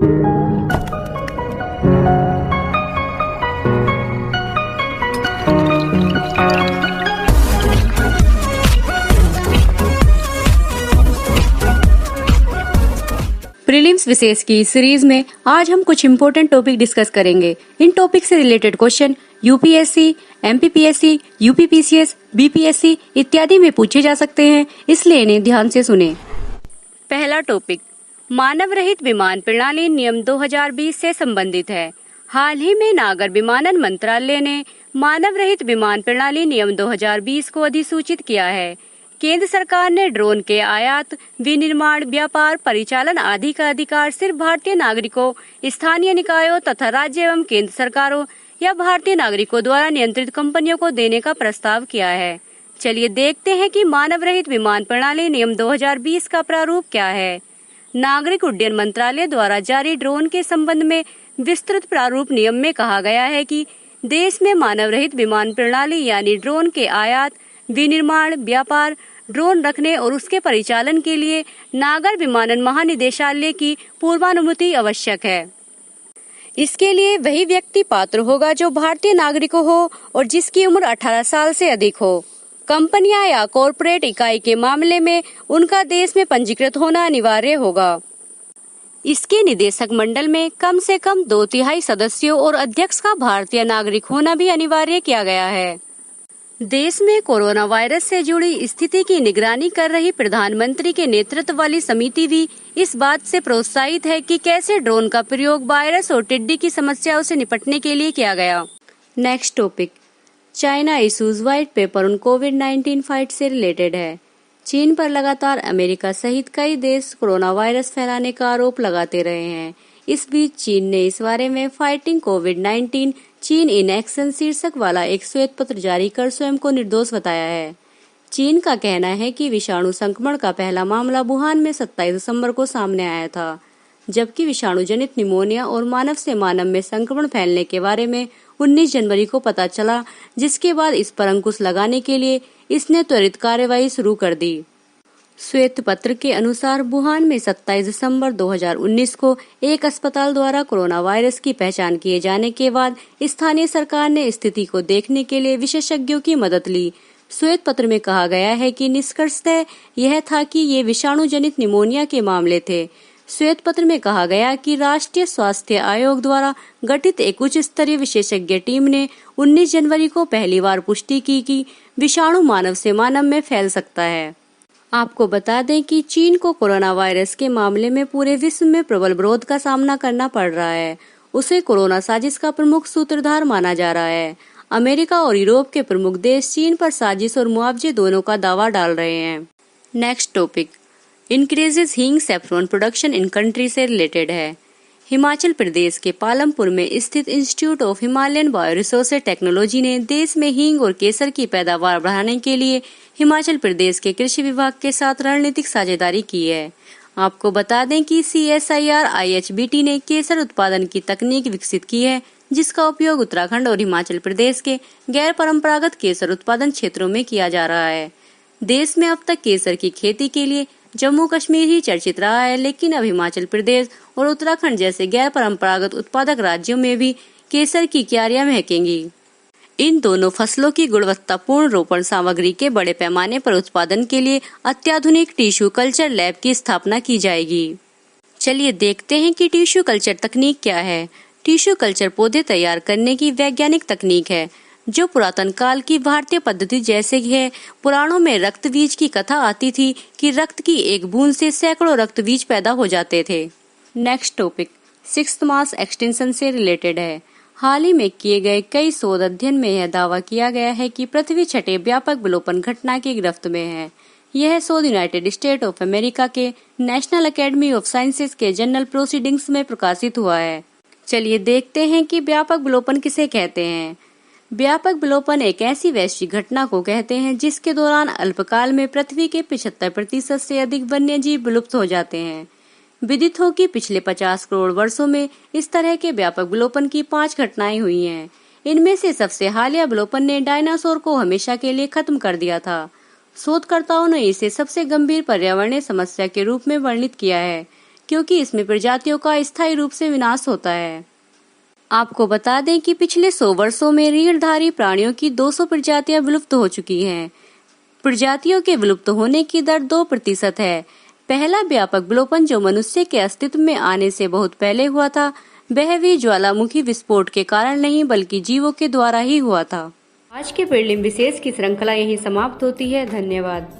Prelims विशेष की series में आज हम कुछ इम्पोर्टेंट टॉपिक डिस्कस करेंगे। इन टॉपिक से related question UPSC, MPPSC, UPPCS, BPSC इत्यादि में पूछे जा सकते हैं, इसलिए इन्हें ध्यान से सुने। पहला टॉपिक मानव रहित विमान प्रणाली नियम 2020 से संबंधित है। हाल ही में नागर विमानन मंत्रालय ने मानव रहित विमान प्रणाली नियम 2020 को अधिसूचित किया है। केंद्र सरकार ने ड्रोन के आयात, विनिर्माण, व्यापार, परिचालन आदि का अधिकार सिर्फ भारतीय नागरिकों, स्थानीय निकायों तथा राज्य एवं केंद्र सरकारों या भारतीय नागरिकों द्वारा नियंत्रित कंपनियों को देने का प्रस्ताव किया है। चलिए देखते हैं कि मानव रहित विमान प्रणाली नियम 2020 का प्रारूप क्या है। नागरिक उड्डयन मंत्रालय द्वारा जारी ड्रोन के संबंध में विस्तृत प्रारूप नियम में कहा गया है कि देश में मानव रहित विमान प्रणाली यानी ड्रोन के आयात, विनिर्माण, व्यापार, ड्रोन रखने और उसके परिचालन के लिए नागर विमानन महानिदेशालय की पूर्वानुमति आवश्यक है। इसके लिए वही व्यक्ति पात्र होगा जो भारतीय नागरिक हो और जिसकी उम्र 18 साल से अधिक हो। कंपनियां या कॉरपोरेट इकाई के मामले में उनका देश में पंजीकृत होना अनिवार्य होगा। इसके निदेशक मंडल में कम से कम 2/3 सदस्यों और अध्यक्ष का भारतीय नागरिक होना भी अनिवार्य किया गया है। देश में कोरोना वायरस से जुड़ी स्थिति की निगरानी कर रही प्रधानमंत्री के नेतृत्व वाली समिति भी इस बात से प्रोत्साहित है कि कैसे ड्रोन का प्रयोग वायरस और टिड्डी की समस्याओं से निपटने के लिए किया गया। Next topic China issues white paper on covid fight से रिलेटेड है। चीन पर लगातार अमेरिका सहित कई देश कोरोना वायरस फैलाने का आरोप लगाते रहे हैं। इस बीच चीन ने इस बारे में फाइटिंग कोविड-19 चीन इन एक्शन शीर्षक वाला एक श्वेत पत्र जारी कर स्वयं को निर्दोष बताया है। चीन का कहना है कि विषाणु संक्रमण का पहला मामला वुहान में 27 दिसंबर को सामने आया था, जबकि विषाणु जनित निमोनिया और मानव से मानव में संक्रमण फैलने के बारे में 19 जनवरी को पता चला, जिसके बाद इस पर अंकुश लगाने के लिए इसने त्वरित कार्रवाई शुरू कर दी। श्वेत पत्र के अनुसार वुहान में 27 दिसंबर 2019 को एक अस्पताल द्वारा कोरोना वायरस की पहचान किए जाने के बाद स्थानीय सरकार ने स्थिति को देखने के लिए विशेषज्ञों की मदद ली। श्वेत पत्र में कहा गया है कि निष्कर्षतः यह था कि ये विषाणु जनित निमोनिया के मामले थे। श्वेत पत्र में कहा गया कि राष्ट्रीय स्वास्थ्य आयोग द्वारा गठित एक उच्च स्तरीय विशेषज्ञ टीम ने 19 जनवरी को पहली बार पुष्टि की कि विषाणु मानव से मानव में फैल सकता है। आपको बता दें कि चीन को कोरोना वायरस के मामले में पूरे विश्व में प्रबल विरोध का सामना करना पड़ रहा है। उसे कोरोना साजिश का प्रमुख सूत्रधार माना जा रहा है। अमेरिका और यूरोप के प्रमुख देश चीन पर साजिश और मुआवजे दोनों का दावा डाल रहे हैं। नेक्स्ट टॉपिक इंक्रीजेस हींग सैफरॉन प्रोडक्शन इन कंट्री से रिलेटेड है। हिमाचल प्रदेश के पालमपुर में स्थित इंस्टीट्यूट ऑफ हिमालयन बायोरिसोर्सेज टेक्नोलॉजी ने देश में हींग और केसर की पैदावार बढ़ाने के लिए हिमाचल प्रदेश के कृषि विभाग के साथ रणनीतिक साझेदारी की है। आपको बता दें कि CSIR IHBT ने केसर उत्पादन की तकनीक विकसित की है, जिसका उपयोग उत्तराखंड और हिमाचल प्रदेश के गैर परंपरागत केसर उत्पादन क्षेत्रों में किया जा रहा है। देश में अब तक केसर की खेती के लिए जम्मू कश्मीर ही चर्चित रहा है, लेकिन अब हिमाचल प्रदेश और उत्तराखंड जैसे गैर परंपरागत उत्पादक राज्यों में भी केसर की क्यारियां महकेंगी। इन दोनों फसलों की गुणवत्तापूर्ण रोपण सामग्री के बड़े पैमाने पर उत्पादन के लिए अत्याधुनिक टिश्यू कल्चर लैब की स्थापना की जाएगी। चलिए देखते हैं कि टिश्यू कल्चर तकनीक क्या है। टिश्यू कल्चर पौधे तैयार करने की वैज्ञानिक तकनीक है जो पुरातन काल की भारतीय पद्धति जैसे है। पुराणों में रक्त बीज की कथा आती थी कि रक्त की एक बूंद से सैकड़ों रक्त बीज पैदा हो जाते थे। नेक्स्ट टॉपिक 6th मास एक्सटेंशन से रिलेटेड है। हाल ही में किए गए कई शोध अध्ययन में यह दावा किया गया है कि पृथ्वी छठे व्यापक विलोपन घटना की गिरफ्त में है। यह शोध यूनाइटेड स्टेट ऑफ अमेरिका के नेशनल एकेडमी ऑफ साइंसेज के जर्नल प्रोसीडिंग्स में प्रकाशित हुआ है। चलिए देखते हैं कि व्यापक विलोपन किसे कहते हैं। व्यापक विलोपन एक ऐसी वैश्विक घटना को कहते हैं जिसके दौरान अल्पकाल में पृथ्वी के 75% से अधिक वन्य जीव विलुप्त हो जाते हैं। विदित हो कि पिछले 50 करोड़ वर्षों में इस तरह के व्यापक विलोपन की 5 घटनाएं हुई हैं। इनमें से सबसे हालिया विलोपन ने डायनासोर को हमेशा के लिए खत्म कर दिया था। शोधकर्ताओं ने इसे सबसे गंभीर पर्यावरणीय समस्या के रूप में वर्णित किया है, क्योंकि इसमें प्रजातियों का स्थायी रूप से विनाश होता है। आपको बता दें कि पिछले 100 वर्षों में रीढ़धारी प्राणियों की 200 प्रजातियां विलुप्त हो चुकी हैं। प्रजातियों के विलुप्त होने की दर 2% है। पहला व्यापक विलोपन जो मनुष्य के अस्तित्व में आने से बहुत पहले हुआ था, वह भी ज्वालामुखी विस्फोट के कारण नहीं बल्कि जीवों के द्वारा ही हुआ था। आज के प्रीलिम विशेष की श्रृंखला यहीं समाप्त होती है। धन्यवाद।